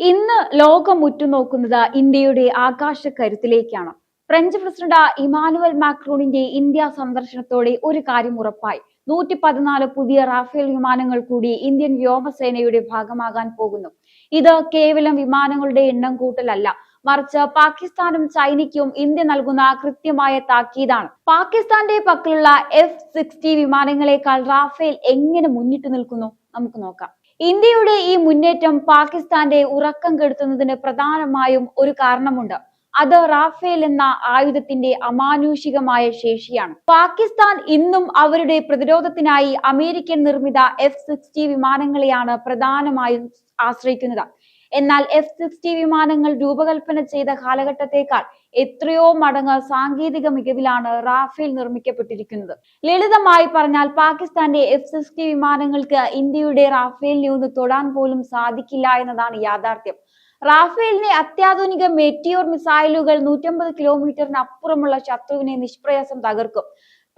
ഇന്ന് ലോകം ഉറ്റുനോക്കുന്നത് ഇന്ത്യയുടെ ആകാശക്കരുത്തിലേക്കാണ്. ഫ്രഞ്ച് പ്രസിഡന്റ് ഇമാനുവൽ മാക്രോണിന്റെ ഇന്ത്യ സന്ദർശനത്തോടെ ഒരു കാര്യം ഉറപ്പായി. 114 പുതിയ റാഫേൽ വിമാനങ്ങൾ കൂടി ഇന്ത്യൻ വ്യോമസേനയുടെ ഭാഗമാകാൻ പോകുന്നു. ഇത് കേവലം വിമാനങ്ങളുടെ എണ്ണം കൂട്ടലല്ല, മറിച്ച് പാകിസ്ഥാനും ചൈനയ്ക്കും ഇന്ത്യ നൽകുന്ന കൃത്യമായ താക്കീതാണ്. പാകിസ്ഥാന്റെ പക്കലുള്ള F-60 വിമാനങ്ങളെക്കാൾ റാഫേൽ എങ്ങനെ മുന്നിട്ട് നിൽക്കുന്നു നമുക്ക് നോക്കാം. ഇന്ത്യയുടെ ഈ മുന്നേറ്റം പാകിസ്ഥാന്റെ ഉറക്കം കെടുത്തുന്നതിന് പ്രധാനമായും ഒരു കാരണമുണ്ട്. അത് റാഫേൽ എന്ന ആയുധത്തിന്റെ അമാനുഷികമായ ശേഷിയാണ്. പാകിസ്ഥാൻ ഇന്നും അവരുടെ പ്രതിരോധത്തിനായി അമേരിക്കൻ നിർമ്മിത F-60 വിമാനങ്ങളെയാണ് പ്രധാനമായും ആശ്രയിക്കുന്നത്. എന്നാൽ F-60 വിമാനങ്ങൾ രൂപകൽപ്പന ചെയ്ത കാലഘട്ടത്തേക്കാൾ എത്രയോ മടങ്ങ് സാങ്കേതിക മികവിലാണ് റാഫേൽ നിർമ്മിക്കപ്പെട്ടിരിക്കുന്നത്. ലളിതമായി പറഞ്ഞാൽ പാകിസ്ഥാന്റെ F-60 വിമാനങ്ങൾക്ക് ഇന്ത്യയുടെ റാഫേലിനെ ഒന്ന് തൊടാൻ പോലും സാധിക്കില്ല എന്നതാണ് യാഥാർത്ഥ്യം. റാഫേലിനെ അത്യാധുനിക മെറ്റിയോർ മിസൈലുകൾ 150 കിലോമീറ്ററിന് അപ്പുറമുള്ള ശത്രുവിനെ നിഷ്പ്രയാസം തകർക്കും.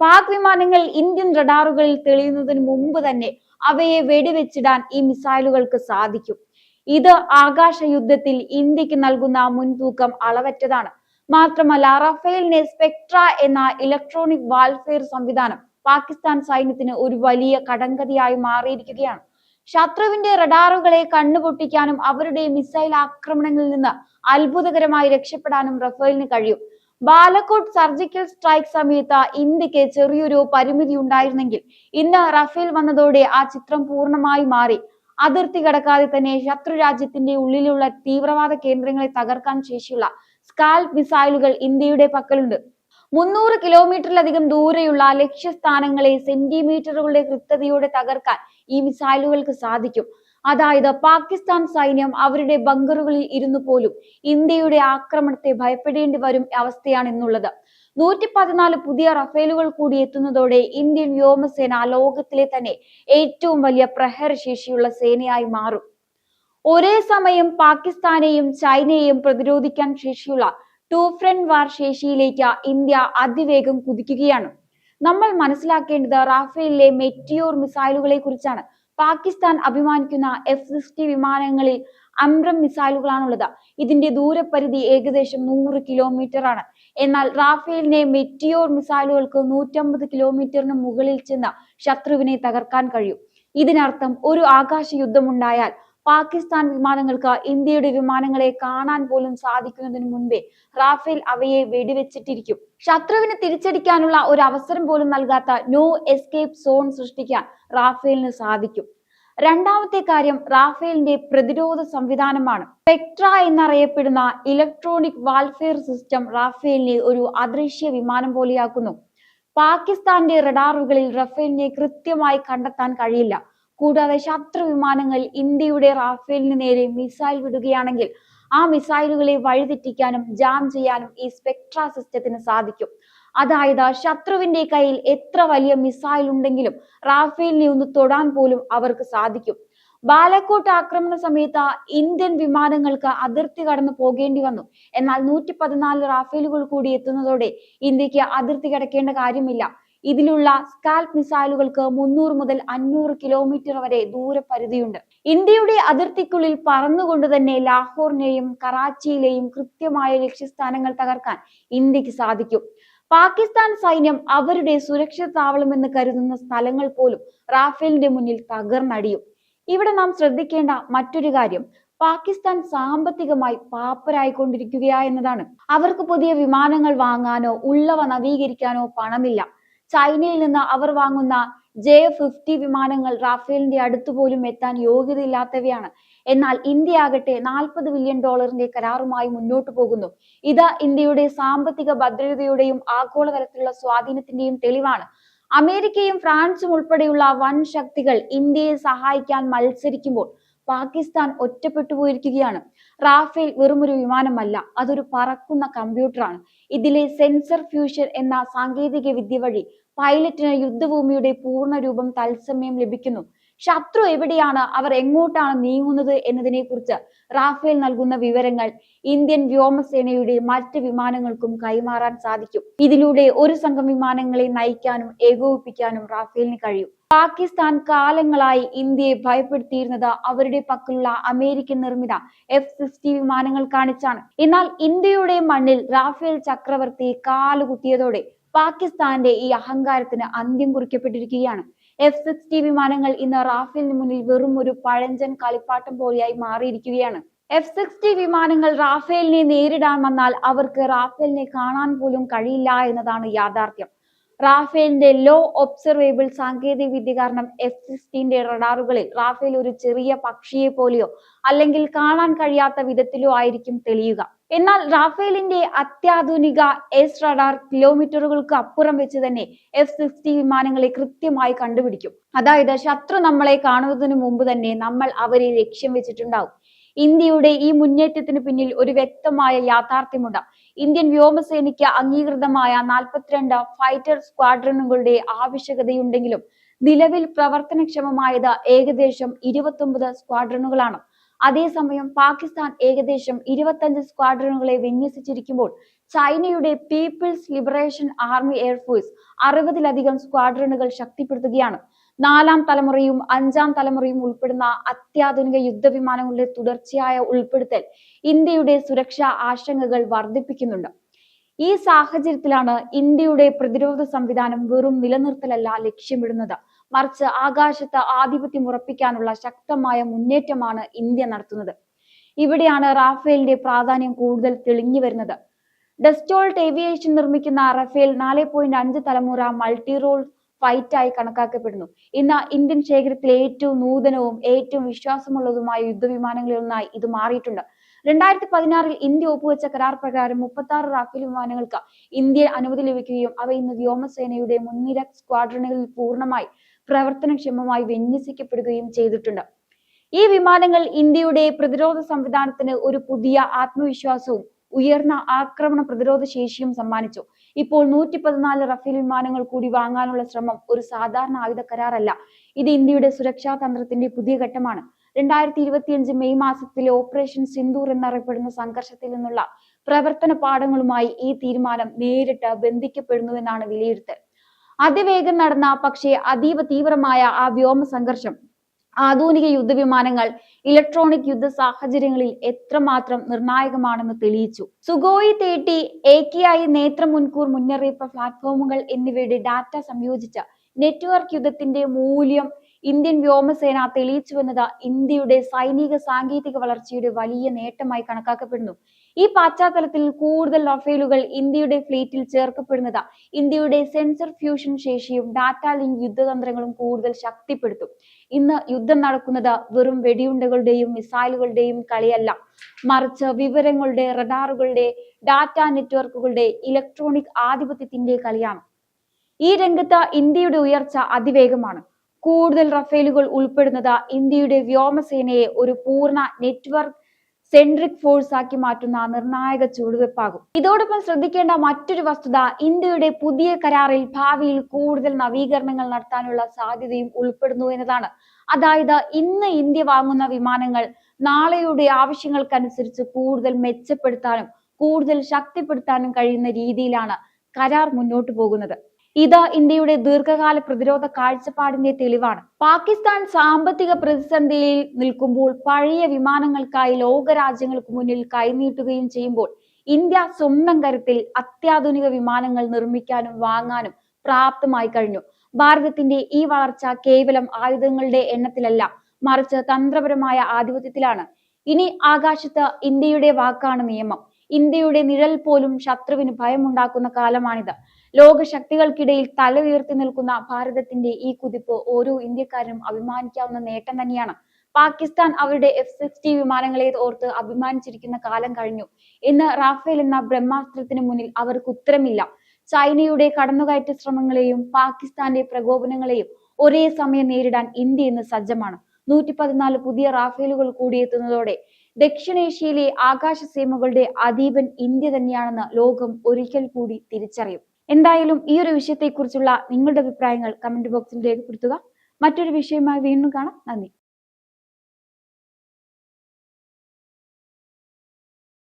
പാക് വിമാനങ്ങൾ ഇന്ത്യൻ റഡാറുകളിൽ തെളിയുന്നതിന് മുമ്പ് തന്നെ അവയെ വെടിവെച്ചിടാൻ ഈ മിസൈലുകൾക്ക് സാധിക്കും. ഇത് ആകാശ യുദ്ധത്തിൽ ഇന്ത്യക്ക് നൽകുന്ന മുൻതൂക്കം അളവറ്റതാണ്. മാത്രമല്ല, റാഫേലിനെ സ്പെക്ട്ര എന്ന ഇലക്ട്രോണിക് വാർഫെയർ സംവിധാനം പാകിസ്ഥാൻ സൈന്യത്തിന് ഒരു വലിയ കടങ്കഥയായി മാറിയിരിക്കുകയാണ്. ശത്രുവിന്റെ റഡാറുകളെ കണ്ണുപൊട്ടിക്കാനും അവരുടെ മിസൈൽ ആക്രമണങ്ങളിൽ നിന്ന് അത്ഭുതകരമായി രക്ഷപ്പെടാനും റഫേലിന് കഴിയും. ബാലക്കോട്ട് സർജിക്കൽ സ്ട്രൈക്ക് സമയത്ത് ഇന്ത്യക്ക് ചെറിയൊരു പരിമിതി ഉണ്ടായിരുന്നെങ്കിൽ ഇന്ന് റഫേൽ വന്നതോടെ ആ ചിത്രം പൂർണ്ണമായി മാറി. അതിർത്തി കടക്കാതെ തന്നെ ശത്രു രാജ്യത്തിന്റെ ഉള്ളിലുള്ള തീവ്രവാദ കേന്ദ്രങ്ങളെ തകർക്കാൻ ശേഷിയുള്ള സ്കാൽപ് മിസൈലുകൾ ഇന്ത്യയുടെ പക്കലുണ്ട്. 300 കിലോമീറ്ററിലധികം ദൂരെയുള്ള ലക്ഷ്യസ്ഥാനങ്ങളെ സെന്റിമീറ്ററുകളുടെ കൃത്യതയോടെ തകർക്കാൻ ഈ മിസൈലുകൾക്ക് സാധിക്കും. അതായത് പാകിസ്ഥാൻ സൈന്യം അവരുടെ ബങ്കറുകളിൽ ഇരുന്നു പോലും ഇന്ത്യയുടെ ആക്രമണത്തെ ഭയപ്പെടേണ്ടി വരും അവസ്ഥയാണ് ഇന്നുള്ളത്. 114 പുതിയ റഫേലുകൾ കൂടി എത്തുന്നതോടെ ഇന്ത്യൻ വ്യോമസേന ലോകത്തിലെ തന്നെ ഏറ്റവും വലിയ പ്രഹരശേഷിയുള്ള സേനയായി മാറും. ഒരേ സമയം പാകിസ്ഥാനെയും ചൈനയെയും പ്രതിരോധിക്കാൻ ശേഷിയുള്ള ടു ഫ്രണ്ട് വാർ ശേഷിയിലേക്ക് ഇന്ത്യ അതിവേഗം കുതിക്കുകയാണ്. നമ്മൾ മനസ്സിലാക്കേണ്ടത് റാഫേലിലെ മെറ്റിയോർ മിസൈലുകളെ കുറിച്ചാണ്. പാകിസ്ഥാൻ അഭിമാനിക്കുന്ന F-60 വിമാനങ്ങളിൽ അംബ്രം മിസൈലുകളാണുള്ളത്. ഇതിന്റെ ദൂരപരിധി ഏകദേശം 100 കിലോമീറ്റർ ആണ്. എന്നാൽ റാഫേലിനെ മെറ്റിയോർ മിസൈലുകൾക്ക് 150 കിലോമീറ്ററിന് മുകളിൽ ചെന്ന് ശത്രുവിനെ തകർക്കാൻ കഴിയും. ഇതിനർത്ഥം ഒരു ആകാശ യുദ്ധമുണ്ടായാൽ പാകിസ്ഥാൻ വിമാനങ്ങൾക്ക് ഇന്ത്യയുടെ വിമാനങ്ങളെ കാണാൻ പോലും സാധിക്കുന്നതിന് മുൻപേ റാഫേൽ അവയെ വെടിവെച്ചിട്ടിരിക്കും. ശത്രുവിന് തിരിച്ചടിക്കാനുള്ള ഒരു അവസരം പോലും നൽകാത്ത നോ എസ്കേപ്പ് സോൺ സൃഷ്ടിക്കാൻ റാഫേലിന് സാധിക്കും. രണ്ടാമത്തെ കാര്യം റാഫേലിന്റെ പ്രതിരോധ സംവിധാനമാണ്. സ്പെക്ട്ര എന്നറിയപ്പെടുന്ന ഇലക്ട്രോണിക് വാർഫെയർ സിസ്റ്റം റാഫേലിനെ ഒരു അദൃശ്യ വിമാനം പോലെയാക്കുന്നു. പാകിസ്ഥാന്റെ റഡാറുകളിൽ റാഫേലിനെ കൃത്യമായി കണ്ടെത്താൻ കഴിയില്ല. കൂടാതെ ശത്രു വിമാനങ്ങൾ ഇന്ത്യയുടെ റാഫേലിന് നേരെ മിസൈൽ വിടുകയാണെങ്കിൽ ആ മിസൈലുകളെ വഴിതെറ്റിക്കാനും ജാം ചെയ്യാനും ഈ സ്പെക്ട്ര സിസ്റ്റത്തിന് സാധിക്കും. അതായത് ശത്രുവിന്റെ കയ്യിൽ എത്ര വലിയ മിസൈൽ ഉണ്ടെങ്കിലും റാഫേലിനെ ഒന്ന് തൊടാൻ പോലും അവർക്ക് സാധിക്കും. ബാലക്കോട്ട് ആക്രമണ സമയത്ത് ഇന്ത്യൻ വിമാനങ്ങൾക്ക് അതിർത്തി കടന്നു പോകേണ്ടി വന്നു. എന്നാൽ 114 റാഫേലുകൾ കൂടി എത്തുന്നതോടെ ഇന്ത്യക്ക് അതിർത്തി കടക്കേണ്ട കാര്യമില്ല. ഇതിലുള്ള സ്കാൽപ് മിസൈലുകൾക്ക് 300 മുതൽ 500 കിലോമീറ്റർ വരെ ദൂരപരിധിയുണ്ട്. ഇന്ത്യയുടെ അതിർത്തിക്കുള്ളിൽ പറന്നുകൊണ്ട് തന്നെ ലാഹോറിനെയും കറാച്ചിയിലെയും കൃത്യമായ ലക്ഷ്യസ്ഥാനങ്ങൾ തകർക്കാൻ ഇന്ത്യക്ക് സാധിക്കും. പാകിസ്ഥാൻ സൈന്യം അവരുടെ സുരക്ഷിത താവളമെന്ന് കരുതുന്ന സ്ഥലങ്ങൾ പോലും റാഫേലിന്റെ മുന്നിൽ തകർന്നടിയും. ഇവിടെ നാം ശ്രദ്ധിക്കേണ്ട മറ്റൊരു കാര്യം പാകിസ്ഥാൻ സാമ്പത്തികമായി പാപ്പരായിക്കൊണ്ടിരിക്കുകയാ എന്നതാണ്. അവർക്ക് പുതിയ വിമാനങ്ങൾ വാങ്ങാനോ ഉള്ളവ നവീകരിക്കാനോ പണമില്ല. ചൈനയിൽ നിന്ന് അവർ വാങ്ങുന്ന J-50 വിമാനങ്ങൾ റാഫേലിന്റെ അടുത്തുപോലും എത്താൻ യോഗ്യതയില്ലാത്തവയാണ്. എന്നാൽ ഇന്ത്യ ആകട്ടെ $40 ബില്യൺ കരാറുമായി മുന്നോട്ട് പോകുന്നു. ഇത് ഇന്ത്യയുടെ സാമ്പത്തിക ഭദ്രതയുടെയും ആഗോളതലത്തിലുള്ള സ്വാധീനത്തിന്റെയും തെളിവാണ്. അമേരിക്കയും ഫ്രാൻസും ഉൾപ്പെടെയുള്ള വൻ ശക്തികൾ ഇന്ത്യയെ സഹായിക്കാൻ മത്സരിക്കുമ്പോൾ പാകിസ്ഥാൻ ഒറ്റപ്പെട്ടു പോയിരിക്കുകയാണ്. റാഫേൽ വെറുമൊരു വിമാനമല്ല, അതൊരു പറക്കുന്ന കമ്പ്യൂട്ടറാണ്. ഇതിലെ സെൻസർ ഫ്യൂഷൻ എന്ന സാങ്കേതിക വിദ്യ വഴി പൈലറ്റിന് യുദ്ധഭൂമിയുടെ പൂർണ്ണ രൂപം തത്സമയം ലഭിക്കുന്നു. ശത്രു എവിടെയാണ്, അവർ എങ്ങോട്ടാണ് നീങ്ങുന്നത് എന്നതിനെ കുറിച്ച് റാഫേൽ നൽകുന്ന വിവരങ്ങൾ ഇന്ത്യൻ വ്യോമസേനയുടെ മറ്റ് വിമാനങ്ങൾക്കും കൈമാറാൻ സാധിക്കും. ഇതിലൂടെ ഒരു സംഘം വിമാനങ്ങളെ നയിക്കാനും ഏകോപിപ്പിക്കാനും റാഫേലിന് കഴിയും. പാകിസ്ഥാൻ കാലങ്ങളായി ഇന്ത്യയെ ഭയപ്പെടുത്തിയിരുന്നത് അവരുടെ പക്കലുള്ള അമേരിക്കൻ നിർമ്മിത F-60 വിമാനങ്ങൾ കാണിച്ചാണ്. എന്നാൽ ഇന്ത്യയുടെ മണ്ണിൽ റാഫേൽ ചക്രവർത്തി കാലുകുത്തിയതോടെ പാകിസ്ഥാന്റെ ഈ അഹങ്കാരത്തിന് അന്ത്യം കുറിക്കപ്പെട്ടിരിക്കുകയാണ്. F-60 വിമാനങ്ങൾ ഇന്ന് റാഫേലിന് മുന്നിൽ വെറും ഒരു പഴഞ്ചൻ കളിപ്പാട്ടം പോലെയായി മാറിയിരിക്കുകയാണ്. F-60 വിമാനങ്ങൾ റാഫേലിനെ നേരിടാൻ വന്നാൽ അവർക്ക് റാഫേലിനെ കാണാൻ പോലും കഴിയില്ല എന്നതാണ് യാഥാർത്ഥ്യം. റാഫേലിന്റെ ലോ ഒബ്സർവേബിൾ സാങ്കേതിക വിദ്യ കാരണം F-60 റഡാറുകളിൽ റാഫേൽ ഒരു ചെറിയ പക്ഷിയെ പോലെയോ അല്ലെങ്കിൽ കാണാൻ കഴിയാത്ത വിധത്തിലോ ആയിരിക്കും തെളിയുക. എന്നാൽ റാഫേലിന്റെ അത്യാധുനിക എസ് റഡാർ കിലോമീറ്ററുകൾക്ക് അപ്പുറം വെച്ച് തന്നെ F-60 വിമാനങ്ങളെ കൃത്യമായി കണ്ടുപിടിക്കും. അതായത് ശത്രു നമ്മളെ കാണുന്നതിന് മുമ്പ് തന്നെ നമ്മൾ അവരെ ലക്ഷ്യം വെച്ചിട്ടുണ്ടാവും. ഇന്ത്യയുടെ ഈ മുന്നേറ്റത്തിന് പിന്നിൽ ഒരു വ്യക്തമായ യാഥാർത്ഥ്യമുണ്ട്. ഇന്ത്യൻ വ്യോമസേനയ്ക്ക് അംഗീകൃതമായ 42 ഫൈറ്റർ സ്ക്വാഡ്രണുകളുടെ ആവശ്യകതയുണ്ടെങ്കിലും നിലവിൽ പ്രവർത്തനക്ഷമമായത് ഏകദേശം 29 സ്ക്വാഡ്രണുകളാണ്. അതേസമയം പാകിസ്ഥാൻ ഏകദേശം 25 സ്ക്വാഡ്രണുകളെ വിന്യസിച്ചിരിക്കുമ്പോൾ ചൈനയുടെ പീപ്പിൾസ് ലിബറേഷൻ ആർമി എയർഫോഴ്സ് 60-ലധികം സ്ക്വാഡ്രണുകൾ ശക്തിപ്പെടുത്തുകയാണ്. 4ാം തലമുറയും 5ാം തലമുറയും ഉൾപ്പെടുന്ന അത്യാധുനിക യുദ്ധവിമാനങ്ങളുടെ തുടർച്ചയായ ഉൾപ്പെടുത്തൽ ഇന്ത്യയുടെ സുരക്ഷാ ആശങ്കകൾ വർദ്ധിപ്പിക്കുന്നുണ്ട്. ഈ സാഹചര്യത്തിലാണ് ഇന്ത്യയുടെ പ്രതിരോധ സംവിധാനം വെറും നിലനിർത്തലല്ല ലക്ഷ്യമിടുന്നത്, മറിച്ച് ആകാശത്ത് ആധിപത്യം ഉറപ്പിക്കാനുള്ള ശക്തമായ മുന്നേറ്റമാണ് ഇന്ത്യ നടത്തുന്നത്. ഇവിടെയാണ് റാഫേലിന്റെ പ്രാധാന്യം കൂടുതൽ തെളിഞ്ഞു വരുന്നത്. ഡസ്റ്റോൾട്ട് ഏവിയേഷൻ നിർമ്മിക്കുന്ന റഫേൽ 4.5 തലമുറ മൾട്ടി റോൾ ഫൈറ്റായി കണക്കാക്കപ്പെടുന്നു. ഇന്ന് ഇന്ത്യൻ ശേഖരത്തിലെ ഏറ്റവും നൂതനവും ഏറ്റവും വിശ്വാസമുള്ളതുമായ യുദ്ധവിമാനങ്ങളിൽ ഒന്നായി ഇത് മാറിയിട്ടുണ്ട്. 2016 ഇന്ത്യ ഒപ്പുവെച്ച കരാർ പ്രകാരം 36 റാഫേൽ വിമാനങ്ങൾക്ക് ഇന്ത്യ അനുമതി ലഭിക്കുകയും അവ ഇന്ന് വ്യോമസേനയുടെ മുൻനിര സ്ക്വാഡ്രണുകളിൽ പൂർണ്ണമായി പ്രവർത്തനക്ഷമമായി വിന്യസിക്കപ്പെടുകയും ചെയ്തിട്ടുണ്ട്. ഈ വിമാനങ്ങൾ ഇന്ത്യയുടെ പ്രതിരോധ സംവിധാനത്തിന് ഒരു പുതിയ ആത്മവിശ്വാസവും ഉയർന്ന ആക്രമണ പ്രതിരോധ ശേഷിയും സമ്മാനിച്ചു. ഇപ്പോൾ 114 റഫേൽ വിമാനങ്ങൾ കൂടി വാങ്ങാനുള്ള ശ്രമം ഒരു സാധാരണ ആയുധ കരാറല്ല. ഇത് ഇന്ത്യയുടെ സുരക്ഷാ തന്ത്രത്തിന്റെ പുതിയ ഘട്ടമാണ്. 2025 മെയ് മാസത്തിലെ ഓപ്പറേഷൻ സിന്ദൂർ എന്നറിയപ്പെടുന്ന സംഘർഷത്തിൽ നിന്നുള്ള പ്രവർത്തന പാഠങ്ങളുമായി ഈ തീരുമാനം നേരിട്ട് ബന്ധിക്കപ്പെടുന്നുവെന്നാണ് വിലയിരുത്തൽ. അതിവേഗം നടന്ന പക്ഷേ അതീവ തീവ്രമായ ആ വ്യോമ സംഘർഷം ആധുനിക യുദ്ധവിമാനങ്ങൾ ഇലക്ട്രോണിക് യുദ്ധ സാഹചര്യങ്ങളിൽ എത്രമാത്രം നിർണായകമാണെന്ന് തെളിയിച്ചു. സുഖോയ് 30, AKI നേത്ര മുൻകൂർ മുന്നറിയിപ്പ് പ്ലാറ്റ്ഫോമുകൾ എന്നിവയുടെ ഡാറ്റ സംയോജിച്ച നെറ്റ്വർക്ക് യുദ്ധത്തിന്റെ മൂല്യം ഇന്ത്യൻ വ്യോമസേന തെളിയിച്ചുവെന്നത് ഇന്ത്യയുടെ സൈനിക സാങ്കേതിക വളർച്ചയുടെ വലിയ നേട്ടമായി കണക്കാക്കപ്പെടുന്നു. ഈ പശ്ചാത്തലത്തിൽ കൂടുതൽ റഫേലുകൾ ഇന്ത്യയുടെ ഫ്ലീറ്റിൽ ചേർക്കപ്പെടുന്നത് ഇന്ത്യയുടെ സെൻസർ ഫ്യൂഷൻ ശേഷിയും ഡാറ്റ ലിങ്ക് യുദ്ധതന്ത്രങ്ങളും കൂടുതൽ ശക്തിപ്പെടുത്തും. ഇന്ന് യുദ്ധം നടക്കുന്നത് വെറും വെടിയുണ്ടകളുടെയും മിസൈലുകളുടെയും കളിയല്ല, മറിച്ച് വിവരങ്ങളുടെ, റഡാറുകളുടെ, ഡാറ്റ നെറ്റ്വർക്കുകളുടെ, ഇലക്ട്രോണിക് ആധിപത്യത്തിന്റെ കളിയാണ്. ഈ രംഗത്ത് ഇന്ത്യയുടെ ഉയർച്ച അതിവേഗമാണ്. കൂടുതൽ റഫേലുകൾ ഉൾപ്പെടുന്നത് ഇന്ത്യയുടെ വ്യോമസേനയെ ഒരു പൂർണ്ണ നെറ്റ്വർക്ക് സെൻട്രിക് ഫോഴ്സ് ആക്കി മാറ്റുന്ന നിർണായക ചുവടുവെപ്പാകും. ഇതോടൊപ്പം ശ്രദ്ധിക്കേണ്ട മറ്റൊരു വസ്തുത ഇന്ത്യയുടെ പുതിയ കരാറിൽ ഭാവിയിൽ കൂടുതൽ നവീകരണങ്ങൾ നടത്താനുള്ള സാധ്യതയും ഉൾപ്പെടുന്നു എന്നതാണ്. അതായത് ഇന്ന് ഇന്ത്യ വാങ്ങുന്ന വിമാനങ്ങൾ നാളെയുടെ ആവശ്യങ്ങൾക്കനുസരിച്ച് കൂടുതൽ മെച്ചപ്പെടുത്താനും കൂടുതൽ ശക്തിപ്പെടുത്താനും കഴിയുന്ന രീതിയിലാണ് കരാർ മുന്നോട്ടു പോകുന്നത്. ഇത് ഇന്ത്യയുടെ ദീർഘകാല പ്രതിരോധ കാഴ്ചപ്പാടിന്റെ തെളിവാണ്. പാകിസ്ഥാൻ സാമ്പത്തിക പ്രതിസന്ധിയിൽ നിൽക്കുമ്പോൾ പഴയ വിമാനങ്ങൾക്കായി ലോകരാജ്യങ്ങൾക്ക് മുന്നിൽ കൈനീട്ടുകയും ചെയ്യുമ്പോൾ ഇന്ത്യ സ്വന്തം കരുത്തിൽ അത്യാധുനിക വിമാനങ്ങൾ നിർമ്മിക്കാനും വാങ്ങാനും പ്രാപ്തമായി കഴിഞ്ഞു. ഭാരതത്തിന്റെ ഈ വളർച്ച കേവലം ആയുധങ്ങളുടെ എണ്ണത്തിലല്ല, മറിച്ച് തന്ത്രപരമായ ആധിപത്യത്തിലാണ്. ഇനി ആകാശത്ത് ഇന്ത്യയുടെ വാക്കാണ് നിയമം. ഇന്ത്യയുടെ നിഴൽ പോലും ശത്രുവിന് ഭയമുണ്ടാക്കുന്ന കാലമാണിത്. ലോകശക്തികൾക്കിടയിൽ തല ഉയർത്തി നിൽക്കുന്ന ഭാരതത്തിന്റെ ഈ കുതിപ്പ് ഓരോ ഇന്ത്യക്കാരനും അഭിമാനിക്കാവുന്ന നേട്ടം തന്നെയാണ്. പാകിസ്ഥാൻ അവരുടെ F-60 വിമാനങ്ങളെ ഓർത്ത് അഭിമാനിച്ചിരിക്കുന്ന കാലം കഴിഞ്ഞു. ഇന്ന് റാഫേൽ എന്ന ബ്രഹ്മാസ്ത്രത്തിന് മുന്നിൽ അവർക്ക് ഉത്തരമില്ല. ചൈനയുടെ കടന്നുകയറ്റ ശ്രമങ്ങളെയും പാകിസ്ഥാന്റെ പ്രകോപനങ്ങളെയും ഒരേ സമയം നേരിടാൻ ഇന്ത്യ ഇന്ന് സജ്ജമാണ്. 114 പുതിയ റാഫേലുകൾ കൂടിയെത്തുന്നതോടെ ദക്ഷിണേഷ്യയിലെ ആകാശ സേനകളുടെ അധീപൻ ഇന്ത്യ തന്നെയാണെന്ന് ലോകം ഒരിക്കൽ കൂടി തിരിച്ചറിയും. എന്തായാലും ഈ ഒരു വിഷയത്തെക്കുറിച്ചുള്ള നിങ്ങളുടെ അഭിപ്രായങ്ങൾ കമന്റ് ബോക്സിൽ രേഖപ്പെടുത്തുക. മറ്റൊരു വിഷയമായി വീണ്ടും കാണാം. നന്ദി.